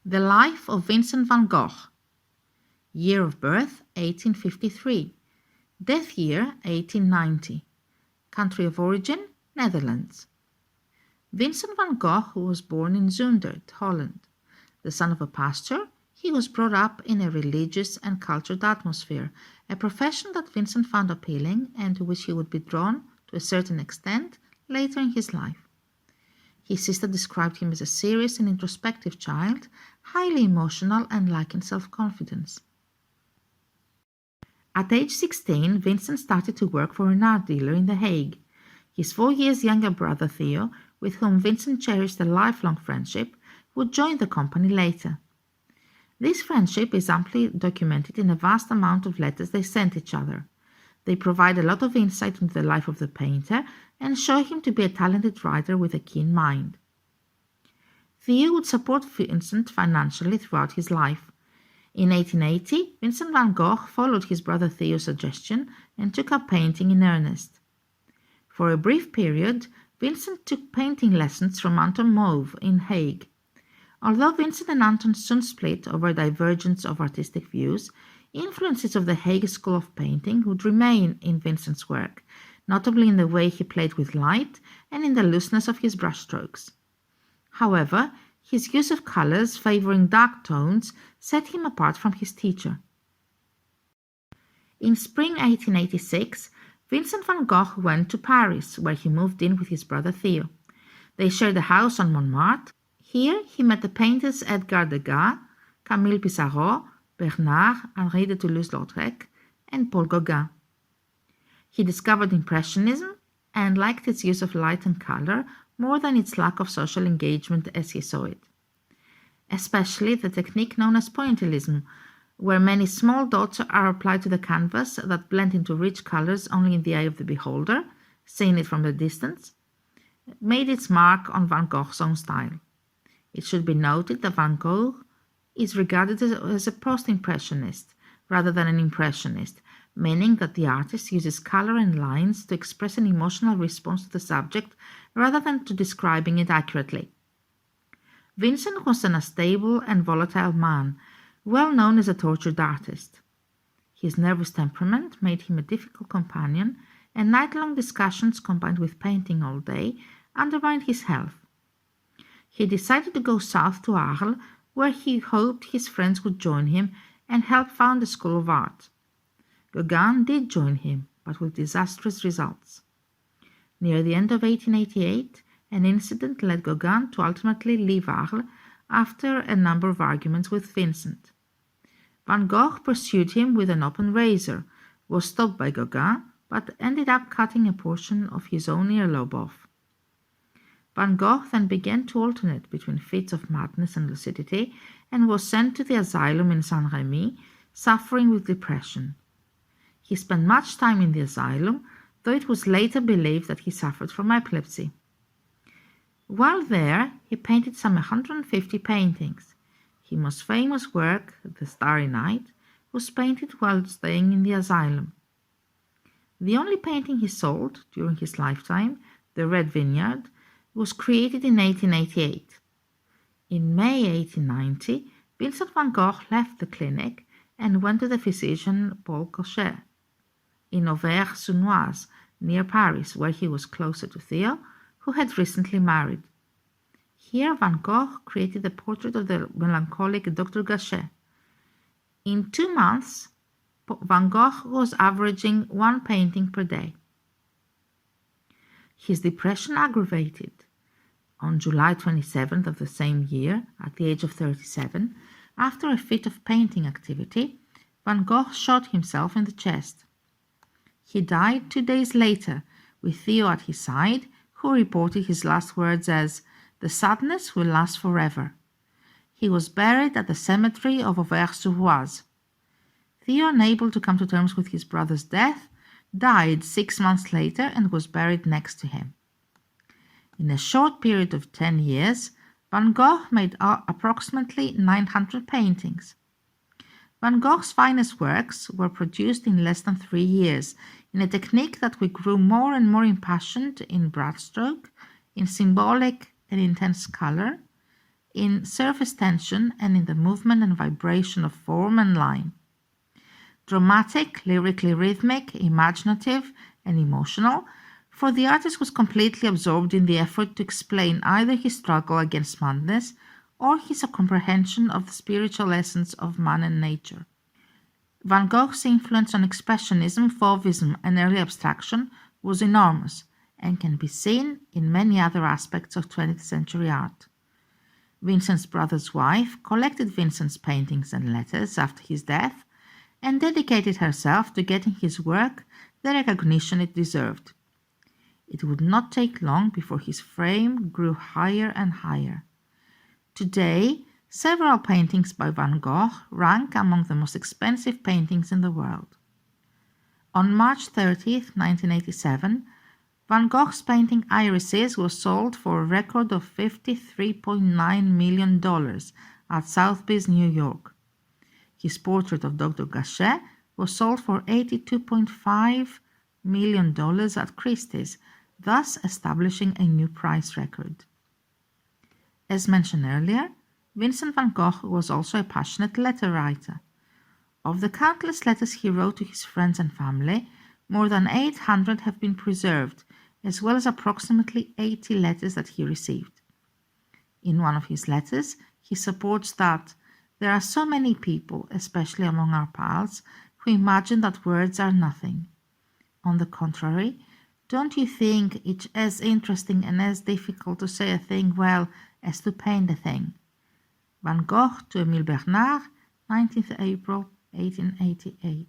The Life of Vincent van Gogh. Year of birth 1853. Death year 1890. Country of origin Netherlands. Vincent van Gogh was born in Zundert, Holland. The son of a pastor, he was brought up in a religious and cultured atmosphere, a profession that Vincent found appealing and to which he would be drawn to a certain extent later in his life. His sister described him as a serious and introspective child, highly emotional and lacking self-confidence. At age 16, Vincent started to work for an art dealer in The Hague. His 4 years younger brother Theo, with whom Vincent cherished a lifelong friendship, would join the company later. This friendship is amply documented in a vast amount of letters they sent each other. They provide a lot of insight into the life of the painter and show him to be a talented writer with a keen mind. Theo would support Vincent financially throughout his life. In 1880, Vincent van Gogh followed his brother Theo's suggestion and took up painting in earnest. For a brief period, Vincent took painting lessons from Anton Mauve in Hague. Although Vincent and Anton soon split over a divergence of artistic views, influences of the Hague School of Painting would remain in Vincent's work, notably in the way he played with light and in the looseness of his brushstrokes. However, his use of colors favoring dark tones set him apart from his teacher. In spring 1886, Vincent van Gogh went to Paris, where he moved in with his brother Theo. They shared a house on Montmartre. Here he met the painters Edgar Degas, Camille Pissarro, Bernard, Henri de Toulouse-Lautrec, and Paul Gauguin. He discovered Impressionism and liked its use of light and color more than its lack of social engagement as he saw it. Especially the technique known as pointillism, where many small dots are applied to the canvas that blend into rich colors only in the eye of the beholder, seeing it from the distance, made its mark on Van Gogh's own style. It should be noted that Van Gogh is regarded as a post-impressionist rather than an impressionist, meaning that the artist uses color and lines to express an emotional response to the subject rather than to describing it accurately. Vincent was an unstable and volatile man, well known as a tortured artist. His nervous temperament made him a difficult companion, and night-long discussions combined with painting all day undermined his health. He decided to go south to Arles, where he hoped his friends would join him and help found a school of art. Gauguin did join him, but with disastrous results. Near the end of 1888, an incident led Gauguin to ultimately leave Arles after a number of arguments with Vincent. Van Gogh pursued him with an open razor, was stopped by Gauguin, but ended up cutting a portion of his own earlobe off. Van Gogh then began to alternate between fits of madness and lucidity and was sent to the asylum in Saint-Rémy, suffering with depression. He spent much time in the asylum, though it was later believed that he suffered from epilepsy. While there, he painted some 150 paintings. His most famous work, The Starry Night, was painted while staying in the asylum. The only painting he sold during his lifetime, The Red Vineyard, was created in 1888. In May 1890, Vincent van Gogh left the clinic and went to the physician Paul Cochet in Auvers-sur-Oise, near Paris, where he was closer to Theo, who had recently married. Here Van Gogh created the portrait of the melancholic Dr. Gachet. In 2 months, Van Gogh was averaging 1 painting per day. His depression aggravated. On July 27th of the same year, at the age of 37, after a fit of painting activity, Van Gogh shot himself in the chest. He died 2 days later, with Theo at his side, who reported his last words as, "The sadness will last forever." He was buried at the cemetery of Auvers-sur-Oise. Theo, unable to come to terms with his brother's death, died 6 months later and was buried next to him. In a short period of 10 years, Van Gogh made approximately 900 paintings. Van Gogh's finest works were produced in less than 3 years, in a technique that we grew more and more impassioned in brushstroke, in symbolic and intense color, in surface tension and in the movement and vibration of form and line. Dramatic, lyrically rhythmic, imaginative, and emotional, for the artist was completely absorbed in the effort to explain either his struggle against madness or his comprehension of the spiritual essence of man and nature. Van Gogh's influence on Expressionism, Fauvism, and early abstraction was enormous and can be seen in many other aspects of 20th century art. Vincent's brother's wife collected Vincent's paintings and letters after his death and dedicated herself to getting his work the recognition it deserved. It would not take long before his fame grew higher and higher. Today, several paintings by Van Gogh rank among the most expensive paintings in the world. On March 30, 1987, Van Gogh's painting Irises was sold for a record of $53.9 million at Sotheby's, New York. His portrait of Dr. Gachet was sold for $82.5 million at Christie's, thus establishing a new price record. As mentioned earlier, Vincent van Gogh was also a passionate letter writer. Of the countless letters he wrote to his friends and family, more than 800 have been preserved, as well as approximately 80 letters that he received. In one of his letters, he supports that there are so many people, especially among our pals, who imagine that words are nothing. On the contrary, don't you think it's as interesting and as difficult to say a thing well as to paint a thing? Van Gogh to Émile Bernard, 19th April, 1888.